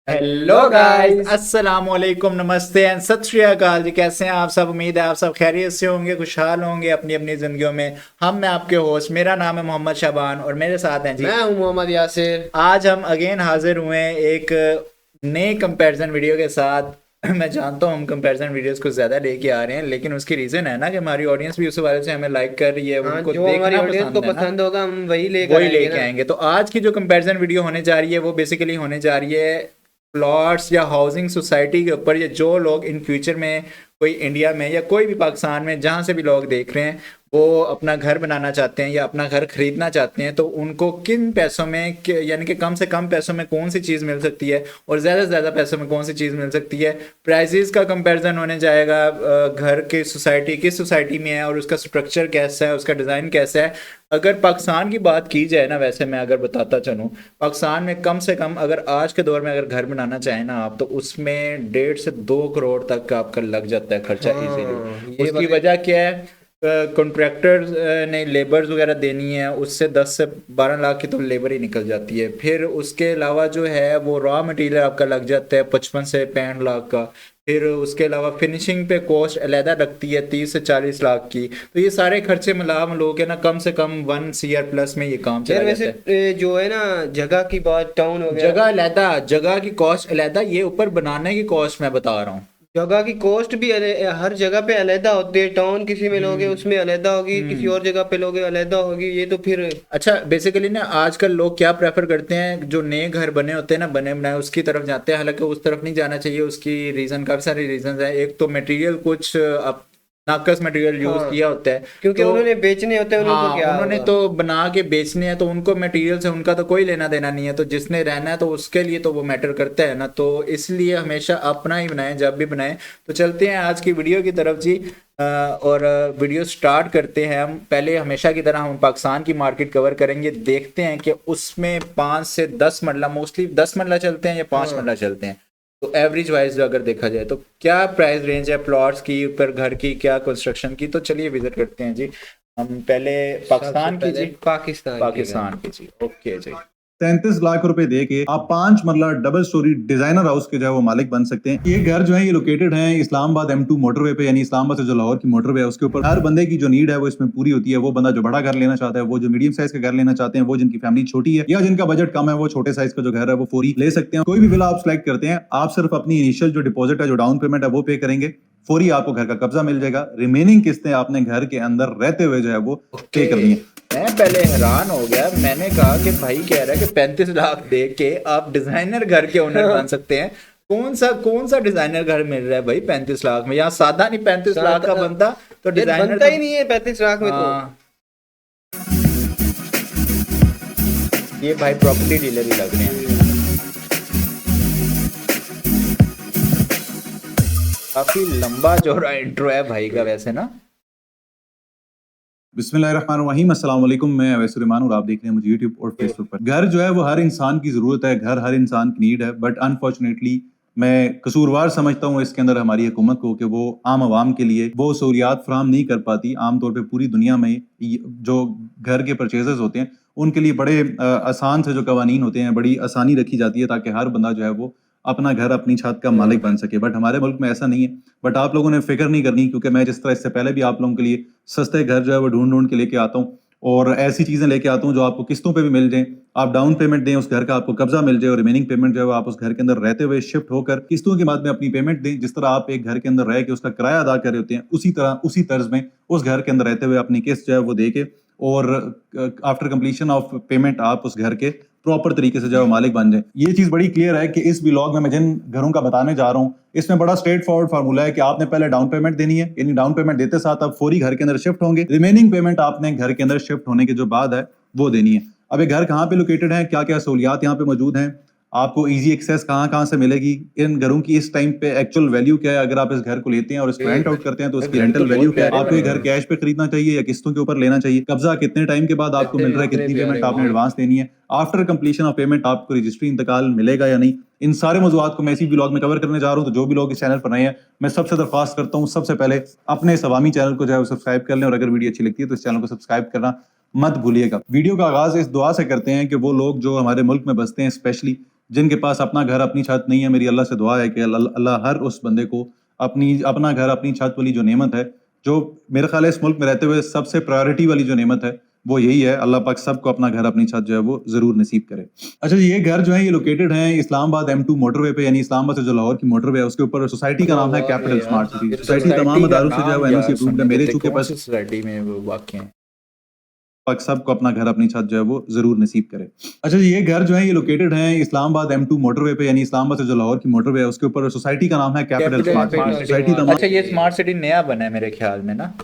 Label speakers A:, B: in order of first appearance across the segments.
A: Hello guys, अस्सलाम वालेकुम, नमस्ते एंड सत श्री अकाल जी। कैसे हैं आप सब? उम्मीद है आप सब खैरियत से होंगे, खुशहाल होंगे अपनी अपनी ज़िंदगियों में। मैं आपके होस्ट, मेरा नाम है मोहम्मद शाबान और मेरे साथ हैं जी।
B: मैं हूं मोहम्मद यासिर।
A: आज हम अगेन हाजिर हुए हैं एक नए कंपैरिजन वीडियो के साथ। मैं जानता हूँ हम कंपैरिजन वीडियोस को ज़्यादा लेके आ रहे हैं, लेकिन उसकी रीज़न है ना कि हमारी ऑडियंस भी उस वाले से हमें लाइक कर रही है,
B: हाँ,
A: उनको
B: जो हमारी
A: देखना
B: ऑडियंस को
A: पसंद है ना,
B: पसंद होगा हम वही लेकर
A: वही
B: आएंगे
A: लेके
B: ना।
A: आएंगे। तो आज की जो कंपैरिजन वीडियो होने जा रही है वो बेसिकली होने जा रही है प्लॉट्स या हाउसिंग सोसाइटी के ऊपर। ये जो लोग इन फ्यूचर में कोई इंडिया में या कोई भी पाकिस्तान में जहाँ से भी लोग देख रहे हैं, वो अपना घर बनाना चाहते हैं या अपना घर खरीदना चाहते हैं, तो उनको किन पैसों में यानी कि कम से कम पैसों में कौन सी चीज़ मिल सकती है और ज़्यादा से ज़्यादा पैसों में कौन सी चीज़ मिल सकती है। प्राइजेस का कंपैरिजन होने जाएगा, घर की सोसाइटी किस सोसाइटी में है और उसका स्ट्रक्चर कैसा है, उसका डिज़ाइन कैसा है। अगर पाकिस्तान की बात की जाए ना, वैसे मैं अगर बताता चलूँ, पाकिस्तान में कम से कम अगर आज के दौर में अगर घर बनाना चाहें ना आप, तो उसमें 1.5 से 2 करोड़ तक का आपका लग जाता है खर्चा इजीली।
B: हाँ, ये
A: उसकी
B: वाले।
A: वजह क्या है? कॉन्ट्रैक्टर्स ने लेबर्स वगैरह देनी है, उससे 10 से 12 लाख की तो लेबर ही निकल जाती है। फिर उसके अलावा जो है वो रॉ मटेरियल आपका लग जाता है 55 से 65 लाख का। फिर उसके अलावा फिनिशिंग पे कॉस्ट अलहदा लगती है 30 से 40 लाख की। तो ये सारे खर्चे मिला मिलो के ना कम से कम 1 CR प्लस में ये काम चला
B: यार
A: जाता
B: वैसे
A: है।
B: जो है ना, जगह की बात, टाउन
A: जगह
B: वगैरह।
A: अलहदा, जगह की कॉस्ट अलहदा, ये ऊपर बनाने की कॉस्ट मैं बता रहा हूँ।
B: जगह की कॉस्ट भी हर जगह पे अलहदा होती है। टाउन किसी में लोगे
A: हम्म।
B: उसमें अलहदा होगी, किसी
A: हम्म।
B: और जगह पे लोगे अलहदा होगी। ये तो फिर।
A: अच्छा, बेसिकली ना आजकल लोग क्या प्रेफर करते हैं, जो नए घर बने होते हैं ना, बने बनाए, उसकी तरफ जाते हैं। हालांकि उस तरफ नहीं जाना चाहिए। उसकी रीज़न काफ़ी सारे रीजंस हैं। एक तो मटेरियल कुछ अब नाकस मटेरियल यूज़
B: हाँ,
A: किया होता है।
B: क्योंकि
A: तो
B: उन्होंने बेचने होते हैं, उनको
A: हाँ,
B: क्या
A: उन्होंने
B: होगा।
A: तो बना के बेचने हैं, तो उनको मटेरियल से उनका तो कोई लेना देना नहीं है। तो जिसने रहना है तो उसके लिए तो वो मैटर करता है ना। तो इसलिए हमेशा अपना ही बनाएं जब भी बनाएं। तो चलते हैं आज की वीडियो की तरफ जी। और वीडियो स्टार्ट करते हैं। हम पहले हमेशा की तरह हम पाकिस्तान की मार्केट कवर करेंगे, देखते हैं कि उसमें 5 से 10 मरला, मोस्टली 10 मरला चलते हैं या 5 मरला
B: हाँ,
A: चलते हैं। तो एवरेज वाइज अगर देखा जाए तो क्या प्राइस रेंज है प्लॉट्स की, ऊपर घर की, क्या कंस्ट्रक्शन की। तो चलिए विजिट करते हैं जी। हम पहले
B: सबसे
A: पाकिस्तान की
B: पहले
A: जी।
B: पाकिस्तान की घर।
A: पाकिस्तान की जी, ओके जी।
C: 33 लाख रुपए दे के आप 5 मरला डबल स्टोरी डिजाइनर हाउस के जो है वो मालिक बन सकते हैं। ये घर जो है ये लोकेटेड है इस्लामाबाद M2 मोटरवे पे, यानी इस्लामाबाद से जो लाहौर की मोटरवे है उसके ऊपर। हर बंदे की जो नीड है वो इसमें पूरी होती है। वो बंदा जो बड़ा घर लेना चाहता है, वो जो मीडियम साइज का घर लेना चाहते हैं, वो जिनकी फैमिली छोटी है या जिनका बजट कम है, वो छोटे साइज का जो घर है वो फौरी ले सकते हैं। कोई भी विला आप सिलेक्ट करते हैं, आप सिर्फ अपनी इनिशियल जो डिपॉजिट है, जो डाउन पेमेंट है, वो पे करेंगे। फौरी आपको घर का कब्जा मिल जाएगा। रिमेनिंग किस्तें आपने घर के अंदर रहते हुए जो है वो पे
A: ओके,
C: करनी है।
A: मैं पहले हैरान हो गया। मैंने कहा कि भाई कह रहा है कि 35 लाख दे के आप डिजाइनर घर के ओनर बन सकते हैं। कौन सा डिजाइनर घर मिल रहा है भाई 35 लाख में? यहाँ सादा नहीं 35 लाख का
B: सादा।
A: बनता, तो
B: यार
A: डिजाइनर
B: बनता
A: तो
B: ही नहीं है 35 लाख में तो।
A: हाँ। ये भाई प्रॉपर्टी डीलर ही लग रहे हैं। काफी लंबा चौड़ा इंट्रो है भाई का वैसे ना।
C: बिस्मिल्लाहिर्रहमानिर्रहीम, अस्सलाम वालेकुम। मैं अवैस सुलेमान और आप देख रहे हैं मुझे यूट्यूब और फेसबुक पर। घर जो है वो हर इंसान की ज़रूरत है, घर हर इंसान की नीड है। बट अनफॉर्चुनेटली मैं कसूरवार समझता हूँ इसके अंदर हमारी हुकूमत को कि वो आम आवाम के लिए वो सहूलियात फराहम नहीं कर पाती। आमतौर पर पूरी दुनिया में जो घर के परचेजेस होते हैं उनके लिए बड़े आसान से जो कवानीन होते हैं, बड़ी आसानी रखी जाती है ताकि हर बंदा जो है वो अपना घर, अपनी छत का मालिक बन सके। बट हमारे मुल्क में ऐसा नहीं है। बट आप लोगों ने फिक्र नहीं करनी, क्योंकि मैं जिस तरह इससे पहले भी आप लोगों के लिए सस्ते घर जो है वो ढूंढ ढूंढ के लेके आता हूँ और ऐसी चीजें लेके आता हूँ जो आपको किस्तों पे भी मिल जाए। आप डाउन पेमेंट दें, उस घर का आपको कब्जा मिल जाए और रिमेनिंग पेमेंट जो है वो आप उस घर के अंदर रहते हुए शिफ्ट होकर किस्तों के बाद में अपनी पेमेंट दें। जिस तरह आप एक घर के अंदर रह के उसका किराया अदा कर रहे होते हैं, उसी तरह उसी तर्ज में उस घर के अंदर रहते हुए अपनी किस्त जो है वो दे के और आफ्टर कंप्लीशन ऑफ पेमेंट आप उस घर के प्रॉपर तरीके से जो है मालिक बन जाए। ये चीज बड़ी क्लियर है कि इस व्लॉग में मैं जिन घरों का बताने जा रहा हूँ, इसमें बड़ा स्ट्रेट फॉरवर्ड फार्मूला है कि आपने पहले डाउन पेमेंट देनी है, यानी डाउन पेमेंट देते साथ आप फौरी घर के अंदर शिफ्ट होंगे। रिमेनिंग पेमेंट आपने घर के अंदर शिफ्ट होने के जो बाद है वो देनी है। अब ये घर कहाँ पे लोकेटेड है, क्या क्या सहूलियात यहाँ पे मौजूद हैं, आपको इजी एक्सेस कहाँ कहाँ से मिलेगी, इन घरों की इस टाइम पे एक्चुअल वैल्यू क्या है, अगर आप इस घर को लेते हैं और इसको रेंट आउट करते हैं तो उसकी
A: घर तो
C: रेंटल वैल्यू
A: बहुत
C: क्या है,
A: प्यारे
C: आपको ये
A: बने
C: घर
A: हैं।
C: कैश पे खरीदना चाहिए या किस्तों के ऊपर लेना चाहिए, कब्जा कितने टाइम के बाद आपको मिल रहा है,
B: कितने
C: कितनी
B: प्यारे
C: पेमेंट आपने
B: हुए।
C: एडवांस देनी है, आफ्टर कंप्लीशन ऑफ पेमेंट आपको रजिस्ट्री इंतकाल मिलेगा या नहीं। इन सारे मौजूद को मैं इसी ब्लॉग में कवर करने जा रहा हूँ। तो जो भी लोग इस चैनल पर नए हैं, मैं सबसे दरख्वास्त करता हूँ सबसे पहले अपने सवामी चैनल को जो है सब्सक्राइब कर लें और अगर वीडियो अच्छी लगती है तो इस चैनल को सब्सक्राइब करना मत भूलिएगा। वीडियो का आगाज इस दुआ से करते हैं कि वो लोग जो हमारे मुल्क में बसते हैं, स्पेशली जिनके पास अपना घर अपनी छत नहीं है, मेरी अल्लाह से दुआ है कि अल्लाह हर उस बंदे को अपना घर अपनी छत वाली जो नेमत है, जो मेरे ख्याल है इस मुल्क में रहते हुए सबसे प्रायोरिटी वाली जो नेमत है वो यही है। अल्लाह पाक सबको अपना घर अपनी छत जो है वो जरूर नसीब करे। अच्छा जी, ये घर जो है ये लोकेटेड है इस्लामाबाद M2 मोटरवे पे, यानी इस्लामाबाद से जो लाहौर की मोटरवे है उसके ऊपर। सोसाइटी का नाम है कैपिटल स्मार्ट सिटी। सोसाइटी तमाम अदारों से जो है वो NOC अप्रूव्ड है। मेरे चूंकि पास
A: सोसाइटी में वो वाक़ है।
C: पाक सबको अपना घर अपनी छत जो है वो जरूर नसीब करे। अच्छा जी, ये घर जो है ये लोकेटेड है इस्लामाबाद M2 मोटरवे पे, यानी इस्लामाबाद से जो लाहौर की मोटरवे है उसके ऊपर। सोसाइटी का नाम है कैपिटल स्मार्ट सिटी। सोसाइटी तमाम
A: अच्छा, ये स्मार्ट सिटी नया बना है मेरे ख्याल में ना,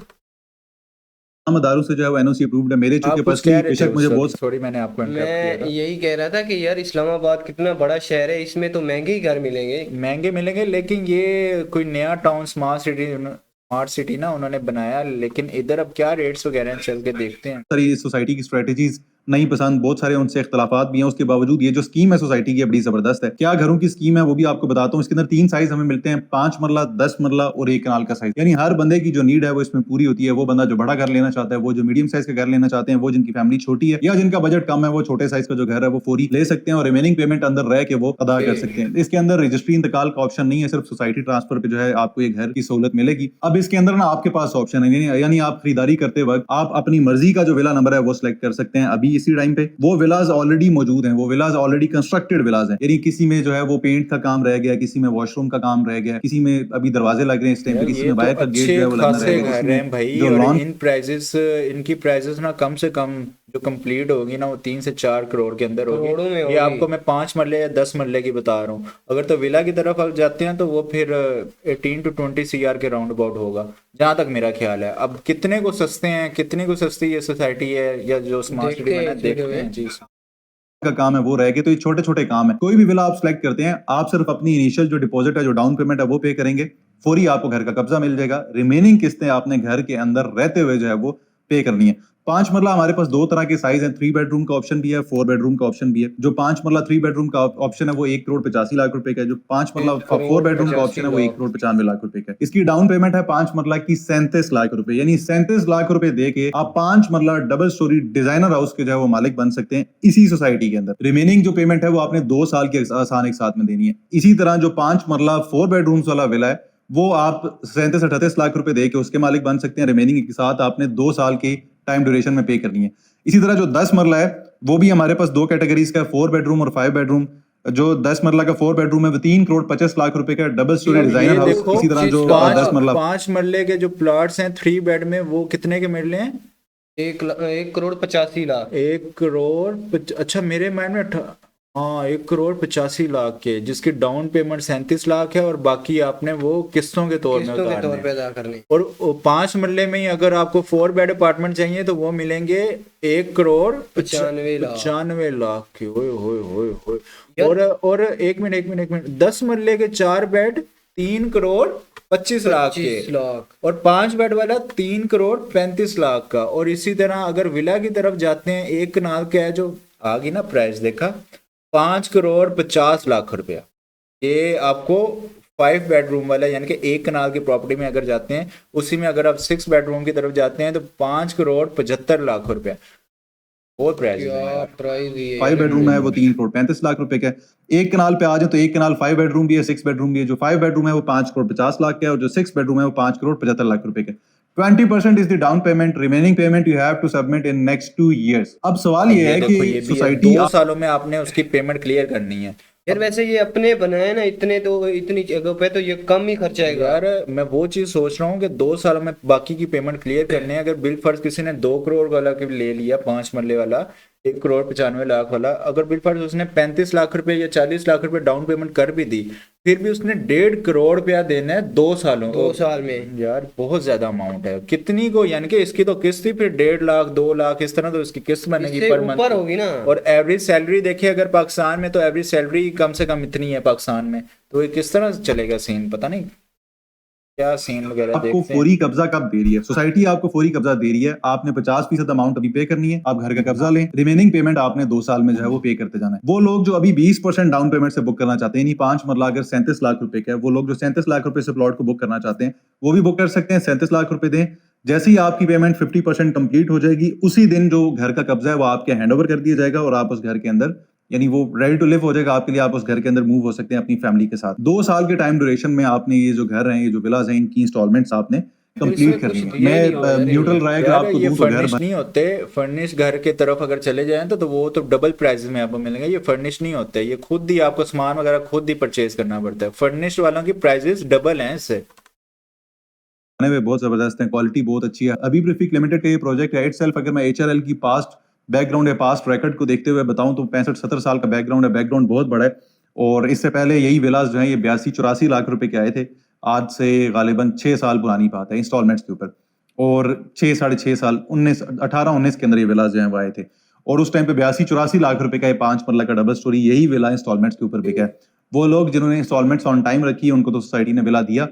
C: अदारों से जो है वो NOC अप्रूव्ड है। मेरे चूंकि
A: आप कुछ
C: पर्सनली
A: कह रहे थे
C: बेशक मुझे बहुत
A: सॉरी मैंने आपको इंटरप्ट
B: मैं
A: किया था।
B: यही कह रहा था कि यार इस्लामाबाद कितना बड़ा शहर है, इसमें तो महंगे ही घर मिलेंगे।
A: महंगे मिलेंगे, लेकिन ये कोई नया टाउन स्मार्ट सिटी ना उन्होंने बनाया, लेकिन इधर अब क्या रेट्स वगैरह हैं, चल के देखते हैं।
C: सारी सोसाइटी की स्ट्रेटजीज नहीं पसंद, बहुत सारे उनसे इख्तलाफात भी हैं। उसके बावजूद ये जो स्कीम है सोसाइटी की बड़ी जबरदस्त है। क्या घरों की स्कीम है वो भी आपको बताता हूँ। इसके अंदर 3 साइज हमें मिलते हैं, 5 मरला, 10 मरला और 1 कनाल का साइज। यानी हर बंदे की जो नीड है वो इसमें पूरी होती है। वो बंदा जो बड़ा घर लेना चाहता है, वो जो मीडियम साइज का घर लेना चाहते हैं, वो जिनकी फैमिली छोटी है या जिनका बजट कम है, वो छोटे साइज का जो घर है वो फौरी ले सकते हैं और रिमेनिंग पेमेंट अंदर रह के वो अदा कर सकते हैं। इसके अंदर रजिस्ट्री इंतकाल का ऑप्शन नहीं है, सिर्फ सोसाइटी ट्रांसफर पे जो है आपको ये घर की सहूलत मिलेगी। अब इसके अंदर ना आपके पास ऑप्शन है, यानी आप खरीदारी करते वक्त आप अपनी मर्जी का जो विला नंबर है वो सिलेक्ट कर सकते हैं अभी इसी टाइम पे। वो विलाज ऑलरेडी मौजूद हैं, वो विलाज ऑलरेडी कंस्ट्रक्टेड विलाज हैं। यानी किसी में जो है वो पेंट का काम रह गया, किसी में वॉशरूम का काम रह गया, किसी में अभी दरवाजे लग रहे हैं इस टाइम पे, किसी में बाहर का गेट जो है वो लगना रह गया।
A: घर हैं भाई,
C: जो
A: और
C: लॉन
A: इन प्राइजेस इनकी प्राइजेस ना कम से कम जो कंप्लीट होगी ना वो 3 से 4 करोड़ के अंदर
B: करोड़ों में
A: होगी। ये
B: होगी।
A: आपको मैं 5 मरले या 10 मरले की बता रहा हूँ। अगर तो विला की तरफ आप जाते हैं तो वो फिर 18 to 20 CR के राउंड अबाउट होगा, जहां तक मेरा ख्याल है। अब कितने को सस्ते हैं, कितने को सस्ती ये सोसाइटी है या जो स्मार्ट सिटी बना है, देखते हैं जी।
C: का काम है वो रह गए। तो ये छोटे छोटे काम है। कोई भी विला आप सिलेक्ट करते हैं, आप सिर्फ अपनी इनिशियल जो डिपॉजिट है, जो डाउन पेमेंट है वो पे करेंगे, फौरी आपको घर का कब्जा मिल जाएगा। रिमेनिंग किस्तें आपने घर के अंदर रहते हुए जो है वो पे करनी है। 5 मरला हमारे पास 2 तरह के साइज हैं, 3 बेडरूम का ऑप्शन भी है, 4 बेडरूम का ऑप्शन भी है। जो 5 मरला 3 बेडरूम का ऑप्शन है वो 1 करोड़ 85 लाख रुपए का है। जो 5 मरला 4 बेडरूम का ऑप्शन है वो 1 करोड़ 95 लाख रुपए का है। इसकी डाउन पेमेंट है 5 मरला की 37 लाख रुपए, यानी 37 लाख रुपए दे के आप 5 मरला डबल स्टोरी डिजाइनर हाउस के जो है वो मालिक बन सकते हैं इसी सोसाइटी के अंदर। रिमेनिंग जो पेमेंट है वो आपने 2 साल की आसान एक साथ में देनी है। इसी तरह जो 5 मरला 4 बेडरूम्स वाला विला है वो आप 37-38 लाख रुपए दे के उसके मालिक बन सकते हैं। रिमेनिंग के साथ आपने 2 साल की टाइम ड्यूरेशन में पे करनी है। इसी तरह जो 10 मरला है वो भी हमारे पास 2 कैटेगरीज का है, 4 बेडरूम और 5 बेडरूम। जो 10 मरला का 4 बेडरूम है वो 3 करोड़ 50 लाख रुपए का डबल स्टोरी डिजाइनर हाउस। इसी तरह जो 10 मरला
A: 5 मरले के जो प्लॉट्स हैं 3 बेड में वो कितने के मिल रहे हैं?
B: 1 करोड़ 85 लाख।
A: 1 करोड़ अच्छा मेरे माइंड में हाँ 1 करोड़ 85 लाख के, जिसकी डाउन पेमेंट 37 लाख है और बाकी आपने वो किस्तों के तौर में
B: अदा करने।
A: और 5 मरले में ही अगर आपको 4 बेड अपार्टमेंट चाहिए तो वो मिलेंगे 1 करोड़ 95 लाख के। ओए होए होए होए। और एक मिनट 10 मरले के 4 बेड 3 करोड़ 25 लाख के, और 5 बेड वाला 3 करोड़ 35 लाख का। और इसी तरह अगर विला की तरफ जाते हैं, 1 कनाल का है जो आ गई ना प्राइस देखा, 5 करोड़ 50 लाख रुपया। ये आपको 5 बेडरूम वाला, यानी कि 1 कनाल की प्रॉपर्टी में अगर जाते हैं, उसी में अगर आप 6 बेडरूम की तरफ जाते हैं तो 5 करोड़ 75 लाख रुपया। बहुत प्राइस है।
C: 5 बेडरूम है वो 3 करोड़ 35 लाख रुपए का है। 1 कनाल पे आ जाए तो 1 कनाल 5 बेडरूम भी है, 6 बेडरूम भी है। जो 5 बेडरूम है वो 5 करोड़ 50 लाख का है और जो 6 बेडरूम है वो 5 करोड़ 75 लाख रुपए का है। 20% is the down payment. Remaining payment you have to submit in next 2 years. अब सवाल ये है कि सोसाइटी
A: 2 सालों में आपने उसकी पेमेंट क्लियर करनी है।
B: यार वैसे ये अपने बनाए ना इतनी जगह पे तो ये कम ही खर्चा है
A: यार। मैं वो चीज सोच रहा हूँ कि 2 सालों में बाकी की पेमेंट क्लियर करने है। अगर बिल फर्ज किसी ने 2 करोड़ वाला ले लिया, 5 मरले वाला 1 करोड़ 95 लाख वाला, अगर बिल फर्ज उसने 35 लाख रुपए या 40 लाख रुपए डाउन पेमेंट कर भी दी, फिर भी उसने 1.5 करोड़ रुपया देना है 2 साल में। यार बहुत ज्यादा अमाउंट है। कितनी को, यानी कि इसकी तो किस्त ही फिर 1.5 लाख 2 लाख इस तरह तो इसकी किस्त बनेगी पर मंथ
B: होगी ना।
A: और एवरेज सैलरी देखिए अगर पाकिस्तान में, तो एवरेज सैलरी कम से कम इतनी है पाकिस्तान में, तो ये किस तरह चलेगा सीन, पता नहीं क्या सीन वगैरह।
C: आपको फौरी कब्जा कब दे रही है सोसाइटी? आपको फौरी कब्जा दे रही है। आपने 50% अमाउंट अभी पे करनी है, आप घर का कब्जा लें। रिमेनिंग पेमेंट आपने 2 साल में जो है वो पे करते जाना है। वो लोग जो अभी 20% डाउन पेमेंट से बुक करना चाहते हैं, नहीं 5 मरला अगर 37 लाख रुपए का है, वो लोग जो 37 लाख रुपए से प्लॉट को बुक करना चाहते हैं वो भी बुक कर सकते हैं। 37 लाख रुपए दें। जैसे ही आपकी पेमेंट 50% कंप्लीट हो जाएगी, उसी दिन जो घर का कब्जा है वो आपके हैंड ओवर कर दिया जाएगा और आप उस घर के अंदर यानी वो रेडी टू लिव हो जाएगा आपके लिए, आप उस घर के अंदर मूव हो सकते हैं अपनी फैमिली के साथ। 2 साल के टाइम ड्यूरेशन में आपने ये जो घर हैं, ये जो विलाज हैं, इनकी इंस्टॉलमेंट्स आपने कंप्लीट करनी है। मैं न्यूट्रल राय अगर
A: यार
C: आपको
A: ये
C: दूं तो घर
A: फर्निश नहीं होते, फर्निश घर के तरफ अगर चले जाएं तो वो तो डबल प्राइसेस में आपको मिलेंगे। ये फर्निश नहीं होते, ये खुद ही आपको सामान वगैरह खुद ही परचेज करना पड़ता है। फर्निश वालों की प्राइसेस डबल हैं इससे।
C: खाने में बहुत जबरदस्त है, क्वालिटी बहुत अच्छी है। अभी प्रीफिक लिमिटेड का ये प्रोजेक्ट है इटसेल्फ, अगर मैं एचआरएल की पास्ट बैकग्राउंड या पास्ट रिकॉर्ड को देखते हुए बताऊं तो 65-70 साल का बैकग्राउंड है, बैकग्राउंड बहुत बड़ा है। और इससे पहले यही विलास जो है ये 82-84 लाख रुपए के आए थे। आज से गालिबन 6 साल पुरानी बात है इंस्टॉलमेंट्स के ऊपर। और 6-6.5 साल 18-19 के अंदर ये विलास जो है वो आए थे। और उस टाइम पे 82-84 लाख रुपए का ये 5 मरला का डबल स्टोरी यही विला इंस्टॉलमेंट्स के ऊपर बिका है। वो लोग जिन्होंने इंस्टॉलमेंट्स ऑन टाइम रखी उनको तो सोसाइटी ने विला दिया,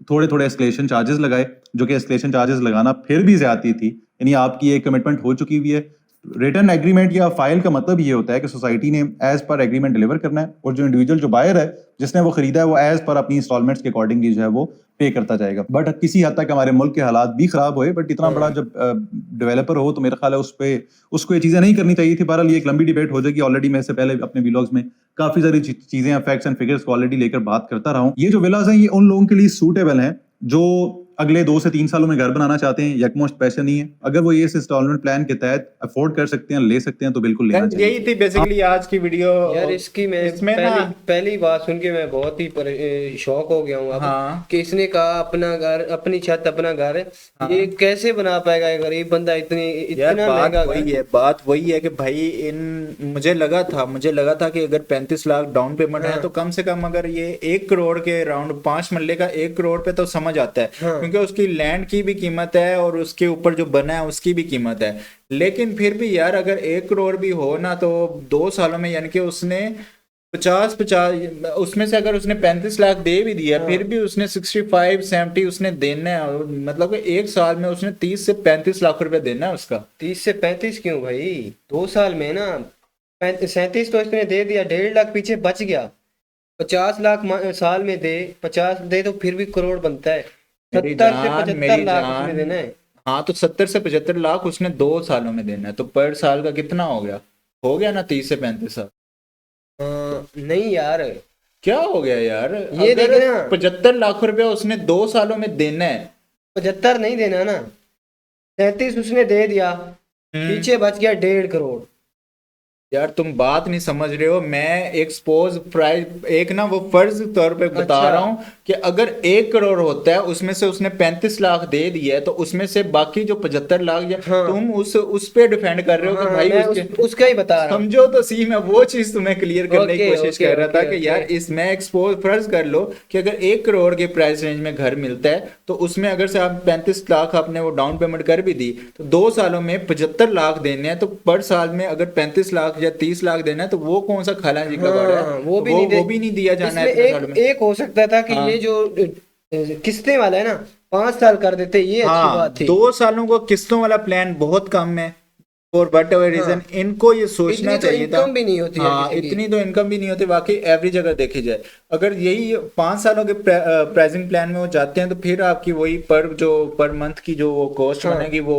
C: थोड़े थोड़े एस्केलेशन चार्जेस लगाए, जो कि एस्केलेशन चार्जेस लगाना फिर भी ज्यादती थी। यानी आपकी एक कमिटमेंट हो चुकी हुई है। रिटर्न एग्रीमेंट या फाइल का मतलब ये होता है कि सोसाइटी ने एज पर एग्रीमेंट डिलीवर करना है, और जो इंडिविजुअल जो बायर है जिसने वो खरीदा है वो एज पर अपनी इंस्टॉलमेंट्स के अकॉर्डिंगली जो है वो पे करता जाएगा। बट किसी हद तक हमारे मुल्क के हालात भी खराब हुए, बट इतना बड़ा जब डेवलपर हो तो मेरा ख्याल है उसको ये चीजें नहीं करनी चाहिए थी। बहरहाल ये एक लंबी डिबेट हो जाएगी। ऑलरेडी मैं इससे पहले अपने व्लॉग्स में काफी सारी चीजें फैक्ट्स एंड फिगर्स को ऑलरेडी लेकर बात करता रहा हूँ। ये जो विलास हैं ये उन लोगों के लिए सूटेबल हैं जो अगले 2 से 3 सालों में घर बनाना चाहते हैं, यकमुश्त पैसे नहीं है। अगर वो ये इस इंस्टॉलमेंट प्लान के तहत अफोर्ड कर सकते हैं, ले सकते हैं, तो बिल्कुल लेना चाहिए।
A: यही थी बेसिकली आज की वीडियो।
B: यार इसकी मैं
A: इसमें ना
B: पहली बात सुन के मैं बहुत ही शॉक हो गया हूँ अब
A: हाँ।
B: कि इसने कहा अपना घर, अपनी छत, अपना घर है।
A: हाँ।
B: ये कैसे बना पाएगा ये गरीब बंदा इतना महंगा घर?
A: बात वही है कि भाई मुझे लगा था कि अगर 35 लाख डाउन पेमेंट है तो कम से कम अगर ये 1 करोड़ के अराउंड 5 मरले का 1 करोड़ पे तो समझ आता है, क्योंकि उसकी लैंड की भी कीमत है और उसके ऊपर जो बना है उसकी भी कीमत है। लेकिन फिर भी यार अगर 1 करोड़ भी हो ना तो 2 सालों में यानी कि उसने 50 उसमें से अगर उसने 35 लाख दे भी दिया फिर भी उसने 65-70 उसने देना है। मतलब कि 1 साल में उसने 30 से 35 लाख रुपए देना है उसका।
B: 30 से 35 क्यों भाई, 2 साल में ना 37 तो इसने दे दिया, 1.5 लाख पीछे बच गया। 50 लाख साल में दे, 50 दे तो फिर भी करोड़ बनता है। 70 से 75 लाख उसने देना है।
A: हाँ तो 70 से 75 लाख उसने 2 सालों में देना है, तो पर साल का कितना हो गया ना 30 से 35 साल।
B: नहीं यार,
A: क्या हो गया यार,
B: ये देखना
A: 75 लाख रुपया उसने 2 सालों में देना है।
B: 75 नहीं देना ना, 37 उसने दे दिया, पीछे बच गया 1.5 करोड़।
A: यार तुम बात नहीं समझ रहे हो। मैं एक सपोज प्राइस एक ना वो फर्ज तौर पे बता रहा हूँ कि अगर 1 करोड़ होता है उसमें से उसने 35 लाख दे दिया है तो उसमें से बाकी जो 75 लाख तुम उस पे डिफेंड कर रहे हो कि भाई
B: उसका ही बता रहा हूं।
A: समझो तो सी, मैं वो चीज तुम्हें क्लियर करने की कोशिश कर रहा था कि यार इसमें एक्सपोज फर्ज कर लो कि अगर 1 करोड़ के प्राइस रेंज में घर मिलता है तो उसमें अगर से आप 35 लाख आपने वो डाउन पेमेंट कर भी दी तो 2 सालों में 75 लाख देने हैं, तो पर साल में अगर 35 लाख या 30 लाख देना है तो वो कौन सा खाला जी का बाड़ा है, वो भी नहीं दिया जाना है।
B: एक हो सकता था कि ये जो किस्तें वाला है ना 5 साल कर देते, ये अच्छी बात थी।
A: 2 सालों को किस्तों वाला प्लान बहुत कम है और वट एवर रीजन इनको ये सोचना चाहिए था।
B: इनकम भी नहीं होती है
A: इतनी तो इनकम भी नहीं होती वाकई एवरेज अगर देखी जाए। अगर यही 5 सालों के प्राइसिंग प्लान में वो जाते हैं तो फिर आपकी वही पर मंथ की जो कॉस्ट बनेगी वो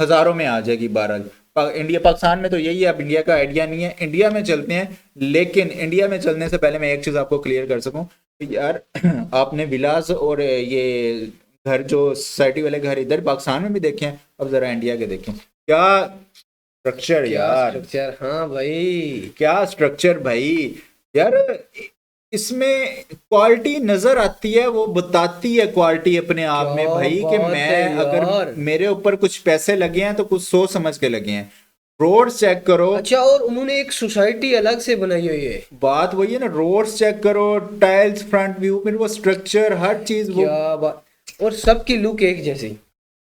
A: हजारों में आ जाएगी। 12 इंडिया पाकिस्तान में तो यही है। अब इंडिया का आइडिया नहीं है, इंडिया में चलते हैं। लेकिन इंडिया में चलने से पहले मैं एक चीज आपको क्लियर कर सकूं यार आपने विलास और ये घर जो सोसाइटी वाले घर इधर पाकिस्तान में भी देखे हैं, अब जरा इंडिया के देखें। क्या स्ट्रक्चर यार,
B: स्ट्रक्चर। हाँ भाई क्या
A: स्ट्रक्चर भाई यार, इसमें क्वालिटी नजर आती है, वो बताती है क्वालिटी अपने आप में भाई कि मैं अगर मेरे ऊपर कुछ पैसे लगे हैं तो कुछ सोच समझ के लगे हैं। रोड्स चेक करो।
B: अच्छा, और उन्होंने एक सोसाइटी अलग से बनाई हुई है।
A: बात वही है ना, रोड्स चेक करो, टाइल्स, फ्रंट व्यू, फिर वो स्ट्रक्चर, हर चीज वो
B: क्या बात। और सबकी लुक एक जैसी।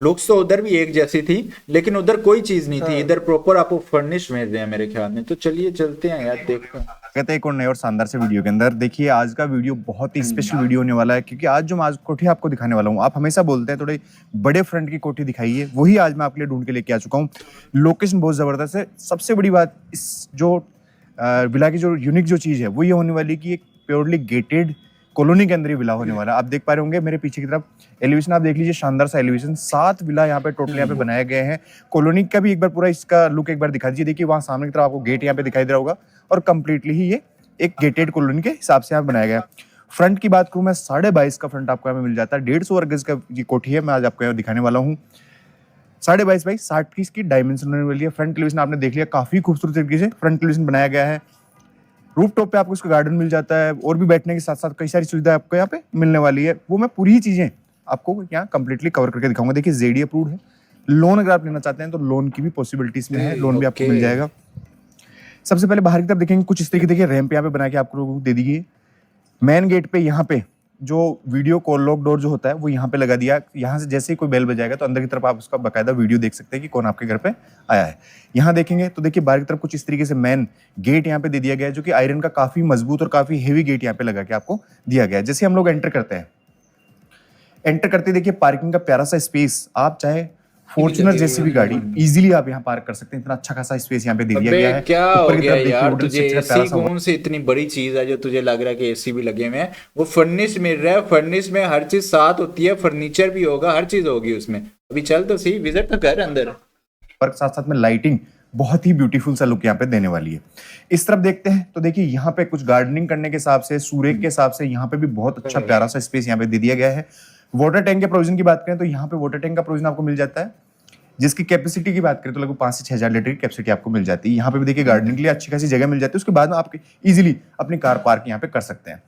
A: लुक्स तो उधर भी एक जैसी थी लेकिन उधर कोई चीज नहीं थी, इधर प्रॉपर आपको फर्निश मिल रहे हैं मेरे ख्याल में। तो चलिए चलते हैं यार, देखते हैं।
D: कहते हैं एक और नए और शानदार से वीडियो के अंदर। देखिए आज का वीडियो बहुत ही स्पेशल वीडियो होने वाला है, क्योंकि आज जो मैं आज कोठी आपको दिखाने वाला हूँ, आप हमेशा बोलते हैं थोड़े बड़े फ्रंट की कोठी दिखाइए, वही आज मैं आपके लिए ढूंढ के लेके आ चुका हूँ। लोकेशन बहुत जबरदस्त है। सबसे बड़ी बात इस जो विला की जो यूनिक जो चीज़ है वो ये होने वाली कि एक प्योरली गेटेड कॉलोनी के अंदर ही विला होने वाला है। आप देख पा रहे होंगे मेरे पीछे की तरफ एलिवेशन आप देख लीजिए, शानदार सा एलिवेशन, 7 विला यहाँ पे टोटल यहाँ पे बनाए गए हैं। कॉलोनी का भी एक बार पूरा इसका लुक एक बार दिखा दीजिए। देखिए वहाँ सामने की तरफ आपको गेट यहाँ पे दिखाई दे रहा होगा और कंप्लीटली ही ये एक गेटेड कॉलोनी के हिसाब से यहाँ बनाया गया है। फ्रंट की बात करूँ मैं 22.5 का फ्रंट आपको यहाँ पे मिल जाता है। 150 वर्ग गज का ये कोठी है, मैं आज आपको यहाँ दिखाने वाला हूँ। 22.5 बाई 60 की इसकी डायमेंशन होने वाली है। फ्रंट एलिवेशन आपने देख लिया, काफी खूबसूरत तरीके से फ्रंट एलिवेशन बनाया गया है। रूफ टॉप पे आपको इसका गार्डन मिल जाता है और भी बैठने के साथ साथ कई सारी सुविधाएं आपको यहाँ पे मिलने वाली है। वो मैं पूरी ही चीजें आपको यहाँ कंप्लीटली कवर करके दिखाऊंगा। देखिए जेडी अप्रूव्ड है। लोन अगर आप लेना चाहते हैं तो लोन की भी पॉसिबिलिटीज में है, लोन भी आपको मिल जाएगा। सबसे पहले बाहर की तरफ देखेंगे, कुछ इस तरीके देखिए रैंप यहाँ पे बना के आपको लोगों को दे दी गई है। मेन गेट पे यहाँ पे जो वीडियो कॉल लॉक डोर जो होता है वो यहाँ पे लगा दिया। यहाँ से जैसे ही कोई बेल बजाएगा तो अंदर की तरफ आप उसका बकायदा वीडियो देख सकते हैं कि कौन आपके घर पे आया है। यहाँ देखेंगे तो देखिए बाहर की तरफ कुछ इस तरीके से मेन गेट यहाँ पे दे दिया गया है, जो कि आयरन का काफी मजबूत और काफी हेवी गेट यहाँ पे लगा के आपको दिया गया है। जैसे हम लोग एंटर करते देखिए पार्किंग का प्यारा सा स्पेस, आप चाहे फॉर्च्यूनर जैसी भी गाड़ी इजीली आप यहाँ पार्क कर सकते हैं। इतना अच्छा खासा स्पेस यहाँ पे दे दिया गया है।
A: क्या हो
D: ऊपर की
A: गया
D: तरफ देखिए
A: यार,
D: वुडन
A: तुझे
D: स्ट्रक्चर
A: एसी कौन सी इतनी बड़ी चीज है जो तुझे लग रहा है कि एसी भी लगे हुए हैं? वो फर्निश मिल रहा है, फर्निश में हर चीज साथ होती है, फर्नीचर भी होगा, हर चीज होगी उसमें। अभी चल तो सही, विजिट तो कर अंदर।
D: और साथ साथ में लाइटिंग बहुत ही ब्यूटीफुल सा लुक यहाँ पे देने वाली है। इस तरफ देखते हैं तो देखिए यहाँ पे कुछ गार्डनिंग करने के हिसाब से, सूर्य के हिसाब से यहाँ पे भी बहुत अच्छा प्यारा सा स्पेस यहाँ पे दे दिया गया है। वाटर टैंक के प्रोविजन की बात करें तो यहाँ पे वाटर टैंक का प्रोविजन आपको मिल जाता है, जिसकी कैपेसिटी की बात करें तो लगभग 5 से 6 हजार लीटर की कैपेसिटी आपको मिल जाती है। यहाँ पे भी देखिए गार्डनिंग के लिए अच्छी खासी जगह मिल जाती है। उसके बाद में आप इजीली अपनी कार पार्क यहाँ पे कर सकते हैं।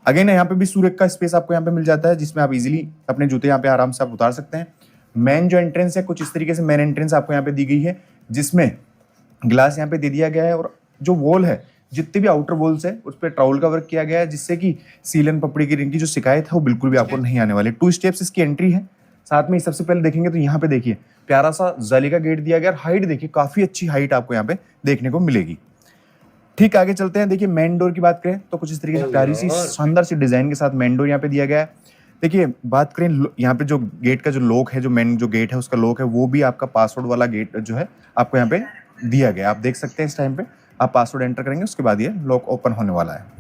D: अगेन यहाँ पे भी सूर्य का स्पेस आपको यहाँ पे मिल जाता है, जिसमें आप इजीली अपने जूते यहाँ पे आराम से आप उतार सकते हैं। मेन जो एंट्रेंस है कुछ इस तरीके से मेन एंट्रेंस आपको यहाँ पे दी गई है, जिसमें ग्लास यहाँ पे दे दिया गया है और जो वॉल है, जितने भी आउटर वॉल्स है उस पर ट्राउल का वर्क किया गया है, जिससे कि सीलन पपड़ी की रिंग की जो शिकायत है वो बिल्कुल भी आपको नहीं आने वाली। 2 स्टेप्स इसकी एंट्री है। साथ में सबसे पहले देखेंगे तो यहाँ पे देखिए प्यारा सा जाली का गेट दिया गया। हाइट देखिए काफी अच्छी हाइट आपको यहाँ पे देखने को मिलेगी। ठीक आगे चलते हैं। देखिए मेन डोर की बात करें तो कुछ इस तरीके से प्यारी सी शानदार सी डिजाइन के साथ मेन डोर यहाँ पे दिया गया है। देखिए बात करें यहाँ पे जो गेट का जो लॉक है, जो मेन जो गेट है उसका लॉक है, वो भी आपका पासवर्ड वाला गेट जो है आपको यहाँ पे दिया गया। आप देख सकते हैं इस टाइम पे आप पासवर्ड एंटर करेंगे उसके बाद ये लॉक ओपन होने वाला है।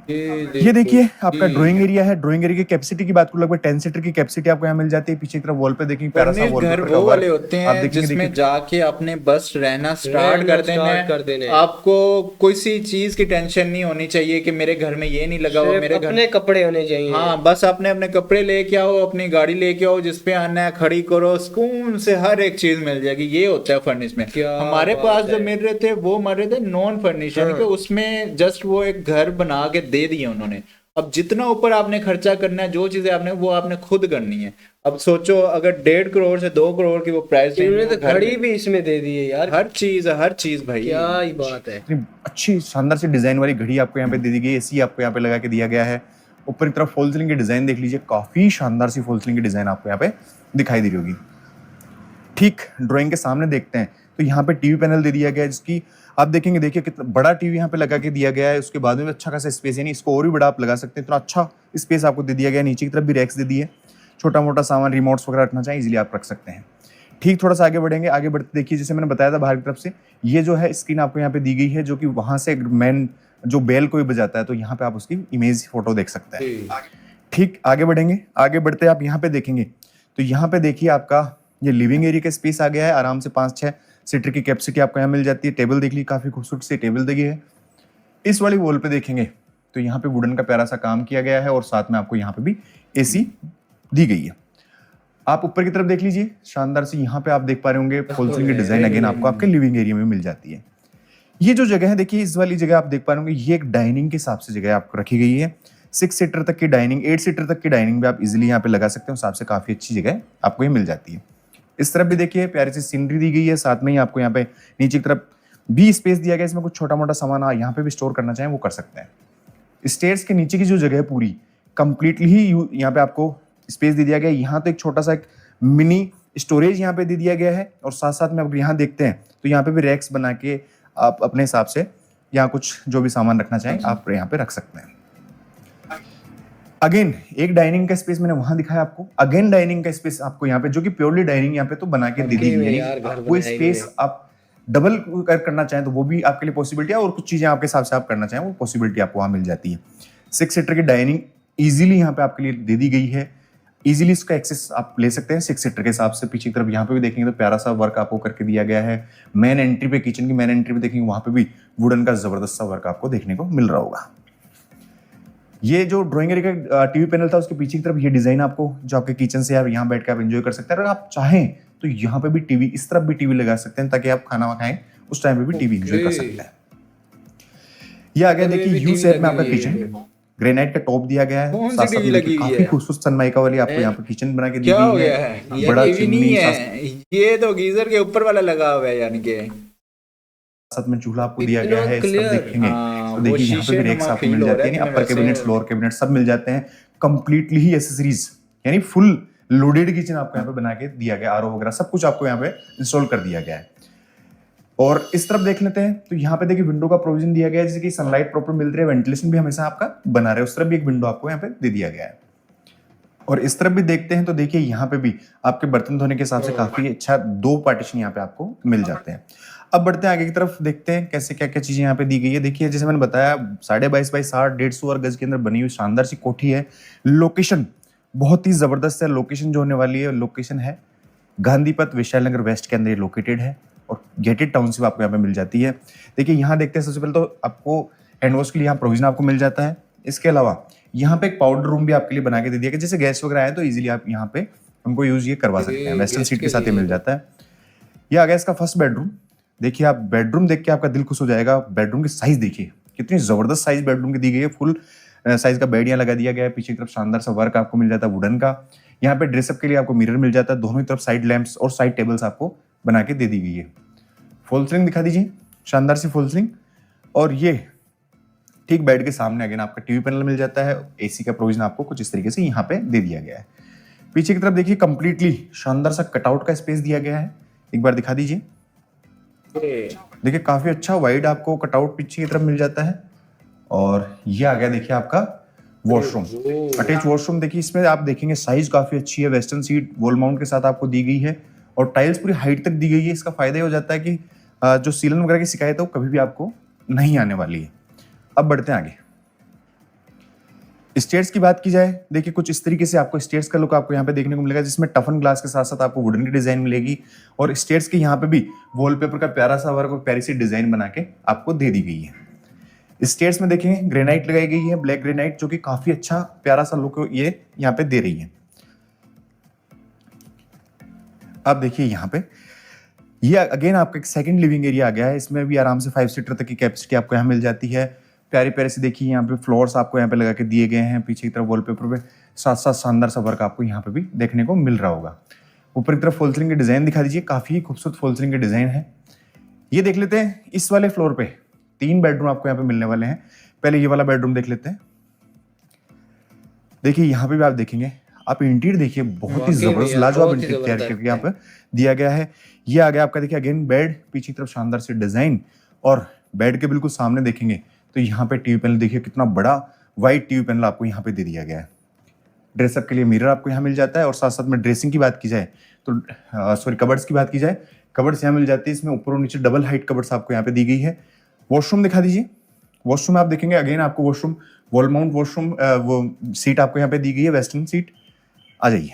D: ये देखिए आपका ड्राइंग एरिया है। ड्राइंग एरिया की कैपेसिटी की बात करूं लगभग 10 सीटर की कैपेसिटी आपको यहाँ मिल जाती है। पीछे की तरफ वॉल पे देखिए प्यारा सा
A: घर वो वाले होते हैं जिसमें जाके अपने बस रहना स्टार्ट कर देना है। आपको कोई सी चीज की टेंशन नहीं होनी चाहिए कि मेरे घर में ये नहीं लगा हुआ, मेरे घर
B: अपने कपड़े होने चाहिए।
A: हाँ, बस अपने अपने कपड़े लेके आओ, अपनी गाड़ी लेके आओ, जिसपे आना है खड़ी करो, सुकून से हर एक चीज मिल जाएगी। ये होता है फर्निश में। हमारे पास जो मिल रहे थे वो मिल रहे थे नॉन फर्निश, यानी कि उसमें जस्ट वो एक घर बना के दे दिए उन्होंने। अब जितना ऊपर आपने खर्चा करना है, जो चीजें आपने वो आपने खुद करनी है। अब सोचो अगर 1.5 करोड़ से 2 करोड़ की वो प्राइस,
B: इन्होंने तो घड़ी भी इसमें दे दी है यार।
A: हर चीज भाई,
B: क्या ही बात है।
D: अच्छी शानदार सी डिजाइन वाली घड़ी आपको यहाँ पे दे दी गई। एसी आपको यहाँ पे लगा के दिया गया है। ऊपर की तरफ फॉल सीलिंग की डिजाइन देख लीजिए, काफी शानदार सी फॉल सीलिंग की डिजाइन आपको यहाँ पे दिखाई दे रही होगी। ठीक ड्राइंग के सामने देखते हैं तो यहाँ पे टीवी पैनल दे दिया गया है, जिसकी आप देखेंगे देखिए कितना बड़ा टीवी यहाँ पे लगा के दिया गया है। उसके बाद में अच्छा खासा स्पेस, यानी इसको और भी बड़ा आप लगा सकते हैं। इतना अच्छा स्पेस आपको दे दिया गया है। नीचे की तरफ भी रैक्स दे दिए, छोटा मोटा सामान रिमोट्स वगैरह रखना चाहें इजीली आप रख सकते हैं। ठीक थोड़ा सा आगे बढ़ेंगे। आगे बढ़ते देखिए जैसे मैंने बताया था बाहर की तरफ से ये जो है स्क्रीन आपको यहाँ पे दी गई है, जो कि वहां से मेन जो बेल कोई बजाता है तो यहाँ पे आप उसकी इमेज फोटो देख सकते हैं। ठीक आगे बढ़ेंगे। आगे बढ़ते आप यहाँ पे देखेंगे तो यहाँ पे देखिए आपका ये लिविंग एरिया का स्पेस आ गया है। आराम से 5-6 सीटर की कैपेसिटी आपको यहाँ मिल जाती है। टेबल देख ली, काफी खूबसूरत सी टेबल दी है। इस वाली वॉल पे देखेंगे तो यहाँ पे वुडन का प्यारा सा काम किया गया है और साथ में आपको यहाँ पे भी एसी दी गई है। आप ऊपर की तरफ देख लीजिए, शानदार सी यहाँ पे आप देख पा रहे होंगे फुल सीलिंग की डिजाइन अगेन आपको आपके लिविंग एरिया में मिल जाती है। ये जो जगह है देखिए, इस वाली जगह आप देख पा रहे होंगे ये एक डाइनिंग के हिसाब से जगह आपको रखी गई है। 6 सीटर तक की डाइनिंग, 8 सीटर तक की डाइनिंग भी आप इजीली यहाँ पे लगा सकते हो। हिसाब से काफी अच्छी जगह आपको ये मिल जाती है। इस तरफ भी देखिए प्यारी सी सीनरी दी गई है। साथ में ही आपको यहाँ पे नीचे की तरफ भी स्पेस दिया गया है। इसमें कुछ छोटा मोटा सामान यहाँ पे भी स्टोर करना चाहें वो कर सकते हैं। स्टेयर्स के नीचे की जो जगह है पूरी कंप्लीटली ही यहाँ पे आपको स्पेस दे दिया गया है। यहाँ तो एक छोटा सा एक मिनी स्टोरेज यहाँ पे दे दिया गया है और साथ साथ में आप यहाँ देखते हैं तो यहाँ पे भी रैक्स बना के आप अपने हिसाब से यहाँ कुछ जो भी सामान रखना चाहें आप यहाँ पे रख सकते हैं। अगेन एक डाइनिंग का स्पेस मैंने वहां दिखाया आपको। अगेन डाइनिंग का स्पेस आपको यहाँ पे जो कि प्योरली डाइनिंग यहाँ पे तो बना के दे दी गई है। वो स्पेस आप डबल करना चाहें तो वो भी आपके लिए पॉसिबिलिटी है और कुछ चीजें आपके हिसाब से आप करना चाहें वो पॉसिबिलिटी आपको वहां मिल जाती है। 6 सीटर की डाइनिंग इजीली यहाँ पे आपके लिए दे दी गई है। इजीली इसका एक्सेस आप ले सकते हैं 6 सीटर के हिसाब से। पीछे की तरफ यहाँ पे भी देखेंगे तो प्यारा सा वर्क आपको करके दिया गया है। मेन एंट्री पे, किचन की मेन एंट्री पे देखेंगे वहां पे भी वुडन का जबरदस्त सा वर्क आपको देखने को मिल रहा होगा। ये जो ड्राइंग एरिया का टीवी पैनल था उसके पीछे की तरफ ये डिजाइन आपको जो आपके किचन से आप यहाँ बैठ के आप एंजॉय कर सकते हैं। अगर आप चाहें तो यहाँ पे भी टीवी, इस तरफ भी टीवी लगा सकते हैं ताकि आप खाना खाएं उस टाइम पे भी टीवी एंजॉय कर सकते हैं। ये आ गया देखिए यू शेप में आपका किचन, ग्रेनाइट का टॉप दिया गया है।
A: कौन सी
D: साथ साथ
A: टीवी
D: में
A: लगी हुई
D: काफी
A: है?
D: खूबसूरत सनमाइका वाली आपको यहाँ पे किचन बना के दी
A: क्या हो
D: गई
A: गया
D: है।
A: है? ये
D: बड़ा
A: टीवी नहीं
D: चिमनी,
A: है, ये तो गीजर के ऊपर वाला लगा हुआ है, यानी कि
D: साथ में चूल्हा आपको दिया गया है। इस तरफ
B: clear।
D: देखेंगे
A: हाँ,
D: तो देखिए
A: वो
D: यहाँ पे भी
A: शीशे
D: रेक्स
A: नुमा
D: आपको
A: feel
D: मिल
A: हो
D: जाते
A: रहा है
D: हैं,
A: कि
D: अपर
A: वैसे-
D: कैबिनेट्स, लोअर कैबिनेट सब मिल जाते हैं। कंप्लीटली ही एसेसरीज, यानी फुल लोडेड किचन आपको यहाँ पे बना के दिया गया। आरओ वगैरह सब कुछ आपको यहाँ पे इंस्टॉल कर दिया गया है। और इस तरफ देख लेते हैं तो यहाँ पे देखिए विंडो का प्रोविजन दिया गया है, जैसे कि सनलाइट प्रॉपर मिल रही है, वेंटिलेशन भी हमेशा आपका बना रहे। उस तरफ भी एक विंडो आपको यहाँ पे दे दिया गया है। और इस तरफ भी देखते हैं तो देखिए यहाँ पे भी आपके बर्तन धोने के हिसाब से काफी अच्छा 2 पार्टीशन यहाँ पे आपको मिल जाते हैं। अब बढ़ते हैं आगे की तरफ, देखते हैं कैसे क्या क्या चीजें यहाँ पे दी गई है। देखिए जैसे मैंने बताया 22.5 बाई 60 150 गज के अंदर बनी हुई शानदार सी कोठी है। लोकेशन बहुत ही जबरदस्त है। लोकेशन जो होने वाली है, लोकेशन है गांधीपथ विशाल नगर वेस्ट के अंदर ये लोकेटेड है और गेटेड टाउनशिप आपको यहाँ पे मिल जाती है। देखिए यहाँ देखते हैं, सबसे पहले तो आपको हैंड वॉश के लिए यहाँ प्रोविजन आपको मिल जाता है। इसके अलावा यहाँ पे एक पाउडर रूम भी आपके लिए बना के दे दिया गया, जैसे गैस वगैरह आए तो इजीली आप यहाँ पे उनको यूज ये करवा सकते हैं। वेस्टर्न सीट के साथ ये मिल जाता है। ये आ गया इसका फर्स्ट बेडरूम। देखिए आप बेडरूम देख के आपका दिल खुश हो जाएगा। बेडरूम की साइज देखिए कितनी जबरदस्त साइज बेडरूम की दी गई है। फुल साइज का बेड यहाँ लगा दिया गया है। पीछे की तरफ शानदार सा वर्क आपको मिल जाता है वुडन का। यहाँ पे ड्रेसअप के लिए आपको मिरर मिल जाता है। दोनों ही तरफ साइड लैंप्स और साइड टेबल्स आपको बना के दे दी गई है। फॉल सीलिंग दिखा दीजिए, शानदार सी फॉल सीलिंग। और ये ठीक बेड के सामने अगेन आपका टीवी पैनल मिल जाता है। एसी का प्रोविजन आपको कुछ इस तरीके से यहाँ पे दे दिया गया है। पीछे की तरफ देखिए कंप्लीटली शानदार सा कटआउट का स्पेस दिया गया है। एक बार दिखा दीजिए, देखिए काफी अच्छा वाइड आपको कटआउट पीछे की तरफ मिल जाता है। और ये आ गया देखिए आपका वॉशरूम, अटैच वॉशरूम। देखिए इसमें आप देखेंगे साइज काफी अच्छी है। वेस्टर्न सीट वॉल माउंट के साथ आपको दी गई है और टाइल्स पूरी हाइट तक दी गई है। इसका फायदा ये हो जाता है कि जो सीलन वगैरह की शिकायत है वो कभी भी आपको नहीं आने वाली है। अब बढ़ते हैं आगे। स्टेयर्स की बात की जाए, देखिए कुछ इस तरीके से आपको स्टेयर्स का लुक आपको यहाँ पे देखने को मिलेगा, जिसमें टफन ग्लास के साथ साथ आपको वुडन की डिजाइन मिलेगी। और स्टेयर्स के यहाँ पे भी वॉलपेपर का प्यारा सा वर्क और प्यारी सी डिजाइन बना के आपको दे दी गई है। स्टेयर्स में देखेंगे ग्रेनाइट लगाई गई है, ब्लैक ग्रेनाइट, जो कि काफी अच्छा प्यारा सा लुक ये यहाँ पे दे रही है। अब देखिए यहाँ पे ये अगेन आपका एक सेकंड लिविंग एरिया आ गया है। इसमें भी आराम से 5 सीटर तक की कैपेसिटी आपको यहाँ मिल जाती है। प्यारे प्यारे से देखिए यहाँ पे फ्लोर्स आपको यहाँ पे लगा के दिए गए हैं। पीछे की तरफ वॉलपेपर पे साथ साथ शानदार सा वर्क आपको यहाँ पे भी देखने को मिल रहा होगा। ऊपर की तरफ फॉल सीलिंग के डिजाइन दिखा दीजिए, काफी खूबसूरत फॉल सीलिंग के डिजाइन है। ये देख लेते हैं इस वाले फ्लोर पे 3 बेडरूम आपको यहाँ पे मिलने वाले हैं। पहले ये वाला बेडरूम देख लेते हैं। देखिए यहाँ पे भी आप देखेंगे, आप इंटीरियर देखिए बहुत ही
B: वाकई में
D: जबरदस्त
B: यार,
D: लाजवाब
B: बहुत ही
D: इंटीरियर तैयार
B: जबरदस्त
D: करके यहाँ पे दिया गया है। ये आ गया आपका देखिए अगेन बेड, पीछे की तरफ शानदार से डिजाइन। और बेड के बिल्कुल सामने देखेंगे तो यहाँ पे टीवी पैनल देखिए कितना बड़ा वाइट टीवी पैनल आपको यहाँ पे दे दिया गया है। ड्रेसअप के लिए मिरर आपको यहाँ मिल जाता है। और साथ साथ में ड्रेसिंग की बात की जाए तो सॉरी कबर्ड्स की बात की जाए, कबर्ड्स यहाँ मिल जाती है। इसमें ऊपर और नीचे डबल हाइट कबर्ड्स आपको यहाँ पे दी गई है। वॉशरूम दिखा दीजिए। वॉशरूम आप देखेंगे अगेन आपको वॉशरूम वॉल माउंट वॉशरूम, वो सीट आपको यहाँ पे दी गई है, वेस्टर्न सीट। आ जाइए,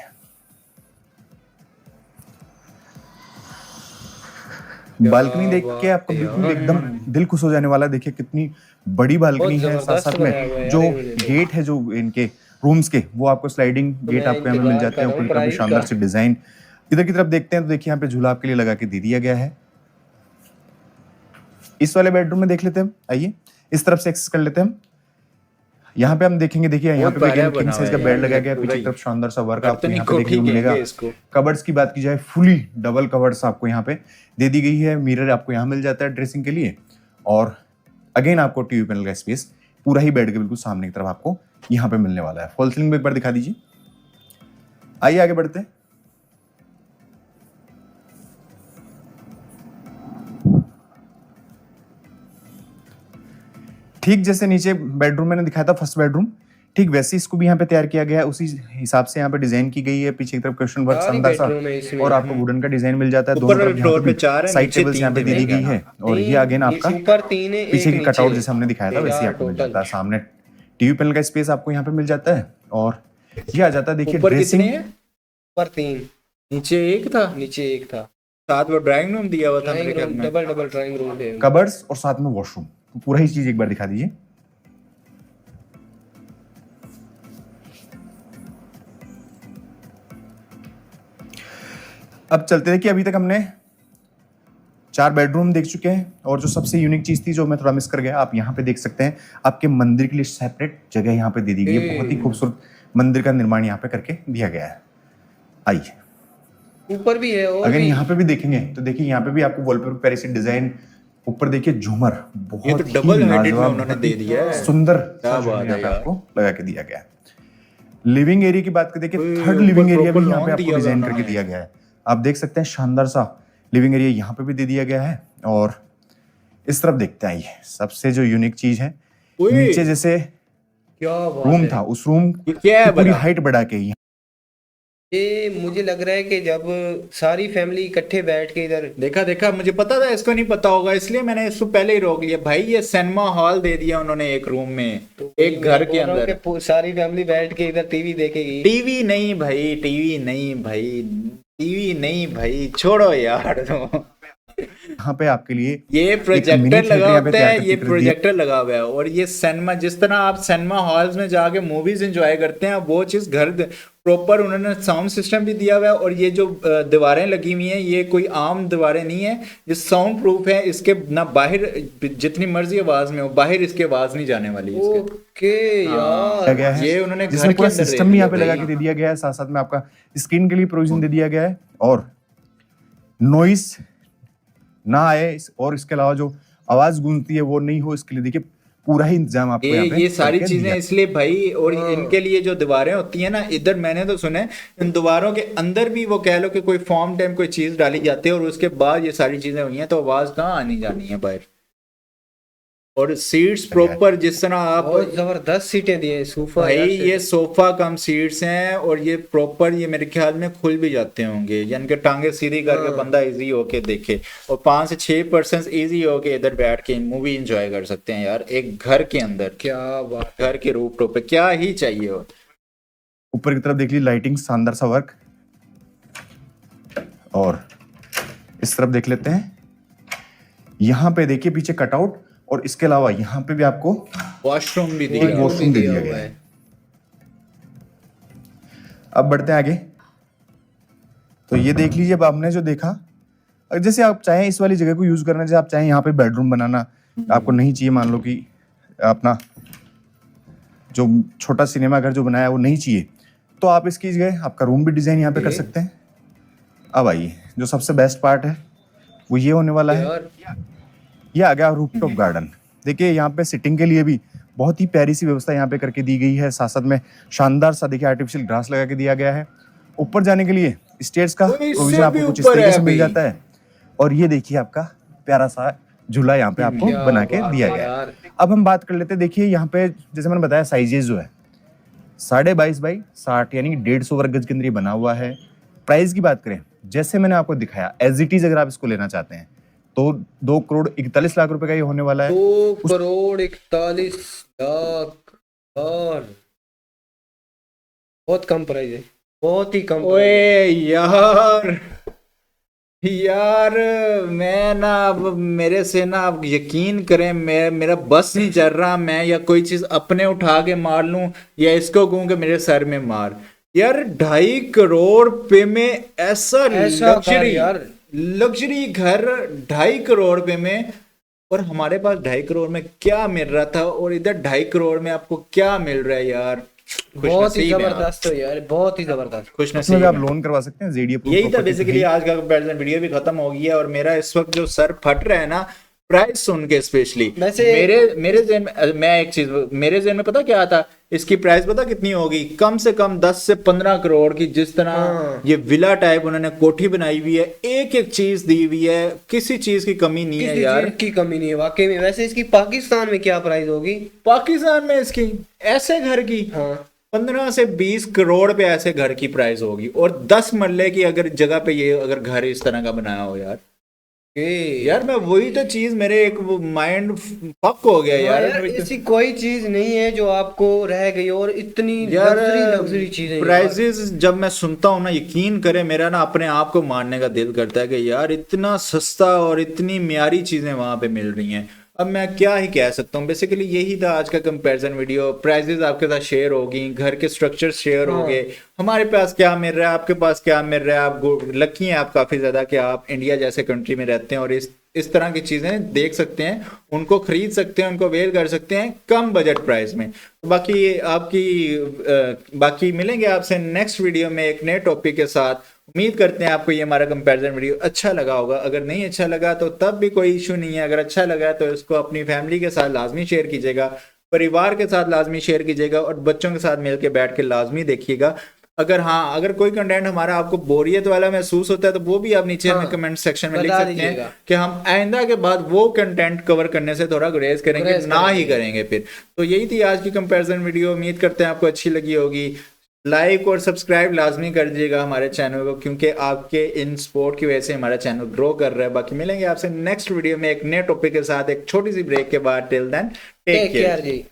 D: बालकनी देख के आपको बिल्कुल एकदम दिल खुश हो जाने वाला है। देखिए कितनी बड़ी बालकनी है। साथ साथ में जो गेट है जो इनके रूम्स के, वो आपको स्लाइडिंग गेट आपको यहाँ पे मिल जाते हैं। ऊपर की तरफ शानदार से डिजाइन। इधर की तरफ देखते हैं तो देखिए यहाँ पे झूला आपके लिए लगा के दे दिया गया है। इस वाले बेडरूम में देख लेते हैं, आइए इस तरफ से एक्सेस कर लेते हैं हम। यहाँ पे हम देखेंगे, देखिए यहाँ पे किंग साइज का बेड लगाया गया है। पीछे की तरफ शानदार सा वर्क आपको यहाँ पे देखने को मिलेगा। कबर्ड्स की बात की जाए, फुली डबल कबर्ड्स आपको यहाँ पे दे दी गई है। मिरर आपको यहाँ मिल जाता है ड्रेसिंग के लिए। और अगेन आपको टीवी पैनल का स्पेस पूरा ही बेड के बिल्कुल सामने की तरफ आपको यहाँ पे मिलने वाला है। फॉल सीलिंग में एक बार दिखा दीजिए। आइए आगे बढ़ते हैं। ठीक जैसे नीचे बेडरूम मैंने दिखाया था फर्स्ट बेडरूम, ठीक वैसे इसको भी यहाँ पे तैयार किया गया है। उसी हिसाब से यहाँ पे डिजाइन की गई है। पीछे की तरफ क्वेश्चन वर्क शानदार सा और आपको वुडन का डिजाइन मिल जाता है। दोनों तरफ
A: फ्लोर पे 4 है,
D: साइड टेबल्स यहाँ पे दे दी गई है। और ये अगेन आपका
B: ऊपर 3 है,
D: पीछे की कटआउट जैसे हमने दिखाया था वैसे आपको मिल जाता है। सामने टीवी पैनल का स्पेस आपको यहाँ पे मिल जाता है। और ये आ जाता है देखिए
A: ऊपर
D: ड्रेसिंग।
A: कितने हैं?
B: ऊपर 3,
A: नीचे एक था,
B: नीचे 1 था।
A: साथ वो ड्राइंग रूम दिया हुआ था मेरे
B: ड्राइंग
A: ख्याल
B: रूम,
A: में।
B: डबल डबल ड्राइंग रूम है।
D: कबर्ड्स और साथ में वॉशरूम, तो पूरा ही चीज एक बार दिखा दीजिए। अब चलते हैं कि अभी तक हमने 4 बेडरूम देख चुके हैं और जो सबसे यूनिक चीज थी जो मैं थोड़ा मिस कर गया, आप यहाँ पे देख सकते हैं आपके मंदिर के लिए सेपरेट जगह यहाँ पे दे दी गई है। बहुत ही खूबसूरत मंदिर का निर्माण यहाँ पे करके दिया गया है। आइए
B: ऊपर भी है और
D: अगर
B: भी।
D: यहाँ पे भी देखेंगे तो देखिए यहाँ पे भी आपको वॉलपेपर पैरी से डिजाइन, ऊपर देखिए झूमर
A: ये
D: बहुत
A: तो
D: ही
A: डबल हेडेड में
D: लाजवाब,
A: उन्होंने
D: बहुत ही
A: दे दिया है।
D: सुंदर
A: क्या
D: सा झूमर
A: बात है
D: यहाँ पे
A: यार।
D: आपको लगा के दिया गया है। लिविंग एरिया की बात करें, देखिए
A: ओए,
D: थर्ड
A: ऊपर
D: लिविंग एरिया भी
A: proper
D: यहाँ पे
A: lawn
D: आपको
A: दिया
D: डिजाइन
A: हुआ
D: करके
A: उन्होंने।
D: दिया गया है। आप देख सकते हैं शानदार सा लिविंग एरिया यहाँ पे भी दे दिया गया है। और इस तरफ देखते हैं, ये सबसे जो यूनिक चीज है,
A: ओए,
D: नीचे जैसे
B: क्या बात
D: रूम
B: है।
D: था उस रूम
A: ये क्या है
D: की पूरी
A: बड़ा?
D: हाइट बढ़ा के
B: ये मुझे लग रहा है कि जब सारी फैमिली इकट्ठे बैठ के इधर
A: देखा देखा, मुझे पता था इसको नहीं पता होगा, इसलिए मैंने इसको पहले ही रोक लिया। भाई ये सिनेमा हॉल दे दिया उन्होंने एक रूम में, एक घर के
B: बोल रहा हूँ
A: अंदर।
B: कि सारी फैमिली बैठ के इधर टीवी देखेगी।
A: टीवी नहीं भाई, टीवी नहीं भाई, टीवी नहीं भाई, छोड़ो यार।
D: यहाँ पे आपके लिए
A: ये
D: mini
A: प्रोजेक्टर
D: theater
A: लगा
D: यहाँ पे
A: होता
D: तैयार
A: है,
D: करके
A: ये
D: कर दिया।
A: प्रोजेक्टर लगा हुआ है। और ये सिनेमा, जिस तरह आप सिनेमा हॉल्स में जाके मूवीज एंजॉय करते हैं, वो चीज घर प्रॉपर उन्होंने साउंड सिस्टम भी दिया हुआ है। और ये जो दीवारें लगी हुई हैं, ये कोई आम दीवारें नहीं है, ये साउंड प्रूफ है। इसके ना बाहर जितनी मर्जी आवाज में हो, बाहर इसके आवाज नहीं जाने वाली इसके।
B: ओके
A: हाँ,
B: यार,
D: गया है
A: ये उन्होंने घर
D: जिसमें
A: के
D: पूरा
A: अंदर
D: सिस्टम भी यहाँ पे
A: दे
D: लगा
A: दिया
D: के दे दिया गया है। साथ साथ में आपका स्क्रीन के लिए प्रोविजन दे दिया गया है और नॉइस ना आए, और इसके अलावा जो आवाज गूंजती है वो नहीं हो, इसके लिए देखिए पूरा ही इंतजाम आपको यहाँ पे
A: ये सारी
D: करके
A: चीजें
D: दिया।
A: इसलिए भाई। और इनके लिए जो दीवारें होती है ना, इधर मैंने तो सुना है इन दीवारों के अंदर भी वो कह लो कि कोई फॉर्म टाइम कोई चीज डाली जाती है, और उसके बाद ये सारी चीजें हुई हैं, तो आवाज कहाँ आनी जानी है बाहर। और सीट्स प्रॉपर जिस तरह आप,
B: बहुत जबरदस्त सीटें दी है। सोफा
A: भाई
B: यार,
A: ये सोफा कम सीट्स हैं, और ये प्रॉपर ये मेरे ख्याल में खुल भी जाते होंगे, यानी कि टांगे सीधी करके बंदा इजी होके देखे, और 5 से 6% इजी होके इधर बैठ के मूवी एंजॉय कर सकते हैं यार, एक घर के अंदर।
B: क्या बात।
A: घर के रूप टॉप पे क्या ही चाहिए हो।
D: ऊपर की तरफ देख लीजिए लाइटिंग, शानदार सा वर्क। और इस तरफ देख लेते हैं, यहाँ पे देखिए पीछे कटआउट, और इसके अलावा यहाँ पे भी आपको
A: वॉशरूम भी
D: एक
A: दिया
D: वॉशरूम दे दिया गया है। अब बढ़ते हैं आगे, तो ये देख लीजिए। अब आपने जो देखा, अगर जैसे आप चाहें इस वाली जगह को यूज करना, जैसे आप चाहें यहाँ पे बेडरूम बनाना, आपको नहीं चाहिए, मान लो कि अपना जो छोटा सिनेमा घर जो बनाया है वो नहीं चाहिए, तो आप इसकी जगह आपका रूम भी डिजाइन यहाँ पे कर सकते हैं। अब आइए, जो सबसे बेस्ट पार्ट है वो ये होने वाला है।
B: यार
D: ये आ गया रूफटॉप गार्डन। देखिए यहाँ पे सिटिंग के लिए भी बहुत ही प्यारी सी व्यवस्था यहाँ पे करके दी गई है। साथ साथ में शानदार सा देखिए आर्टिफिशियल ग्रास लगा के दिया गया है। ऊपर जाने के लिए स्टेयर्स का
A: तो इससे
D: प्रोविजन आपको
A: भी
D: कुछ इस
A: ऊपर
D: तरीके
A: है
D: से मिल
A: अभी।
D: जाता है। और ये देखिए आपका प्यारा सा झूला यहाँ पे आपको
B: क्या
D: बना के
B: बात
D: दिया
B: है
D: गया है।
B: यार।
D: अब हम बात कर लेते हैं, देखिए यहाँ पे जैसे मैंने बताया साइजेस जो है 22.5 बाई 60 यानी कि 150 वर्ग गज के अंदर ये बना हुआ है। प्राइस की बात करें, जैसे मैंने आपको दिखाया एज इट इज, अगर आप इसको लेना चाहते हैं तो 2 करोड़ 41 लाख रुपए का ये होने वाला है।
B: 2 करोड़ 41 लाख यार, बहुत कम प्राइस है, बहुत ही कम प्राइस है।
A: ओए यार, यार मैं ना, अब मेरे से ना, अब यकीन करें, मेरा बस नहीं चल रहा, मैं या कोई चीज अपने उठा के मार लूं या इसको कहूं कि मेरे सर में मार। यार 2.5 करोड़ रुपए में ऐसा
B: ऐसा घर
A: लग्जरी
B: यार।
A: लग्जरी घर 2.5 करोड़ रुपए में। और हमारे पास 2.5 करोड़ में क्या मिल रहा था, और इधर 2.5 करोड़ में आपको क्या मिल रहा है यार।
B: बहुत ही
A: खुशनसीब हैं आप।
B: जबरदस्त हो यार, बहुत ही जबरदस्त।
D: इसमें
A: खुशनसीब
D: भी आप
A: हैं।
D: लोन करवा सकते हैं जेडी अप्रूव
A: यही था
D: प्रॉपर्टी
A: बेसिकली।
D: है।
A: आज का कंपैरिजन वीडियो भी खत्म हो गया है, और मेरा इस वक्त जो सर फट रहा है ना प्राइस सुन के, स्पेशली
B: वैसे-
A: मेरे ज़हन में, मैं एक चीज, मेरे ज़हन में पता क्या आता, इसकी प्राइस पता कितनी होगी, कम से कम 10 से 15 करोड़ की। जिस तरह
B: हाँ।
A: ये विला टाइप उन्होंने कोठी बनाई हुई है, एक एक चीज दी हुई है, किसी चीज की कमी नहीं है
B: किसी
A: यार।
B: चीज की कमी नहीं है वाकई में। वैसे इसकी पाकिस्तान में क्या प्राइस होगी?
A: पाकिस्तान में इसकी ऐसे घर की
B: हाँ
A: 15 से 20 करोड़ पे ऐसे घर की प्राइस होगी, और 10 मरले की अगर जगह पे ये अगर घर इस तरह का बनाया हो यार, यार मैं वही तो चीज मेरे एक माइंड फक हो गया यार
B: ऐसी कोई चीज नहीं है जो आपको रह गई और इतनी
A: यार
B: लग्जरी चीजें
A: प्राइजेस जब मैं सुनता हूँ ना, यकीन करें मेरा ना अपने आप को मारने का दिल करता है कि यार इतना सस्ता और इतनी म्यारी चीजें वहां पे मिल रही हैं। अब मैं क्या ही कह सकता हूँ, बेसिकली यही था आज का कंपैरिजन वीडियो। प्राइजेस आपके साथ शेयर होगी, घर के स्ट्रक्चर शेयर हो गए, हमारे पास क्या मिल रहा है, आपके पास क्या मिल रहा है। आप लकी हैं आप काफी ज्यादा कि आप इंडिया जैसे कंट्री में रहते हैं और इस तरह की चीजें देख सकते हैं, उनको खरीद सकते हैं, उनको अवेल कर सकते हैं कम बजट प्राइस में। तो बाकी मिलेंगे आपसे नेक्स्ट वीडियो में एक नए टॉपिक के साथ। उम्मीद करते हैं आपको ये हमारा कंपैरिजन वीडियो अच्छा लगा होगा। अगर नहीं अच्छा लगा तो तब भी कोई इशू नहीं है, अगर अच्छा लगा तो इसको अपनी फैमिली के साथ लाजमी शेयर कीजिएगा, परिवार के साथ लाजमी शेयर कीजिएगा और बच्चों के साथ मिलकर बैठ के लाजमी देखिएगा। अगर कोई कंटेंट हमारा आपको बोरियत वाला महसूस होता है तो वो भी आप नीचे हमें कमेंट सेक्शन में लिख सकते हैं कि हम आइंदा के बाद वो कंटेंट कवर करने से थोड़ा गुरेज करेंगे, ना ही करेंगे फिर। तो यही थी आज की कंपैरिजन वीडियो। उम्मीद करते हैं आपको अच्छी लगी होगी। लाइक और सब्सक्राइब लाजमी कर दीजिएगा हमारे चैनल को, क्योंकि आपके इन सपोर्ट की वजह से हमारा चैनल ग्रो कर रहा है। बाकी मिलेंगे आपसे नेक्स्ट वीडियो में एक नए टॉपिक के साथ एक छोटी सी ब्रेक के बाद। टिल देन टेक केयर
B: जी।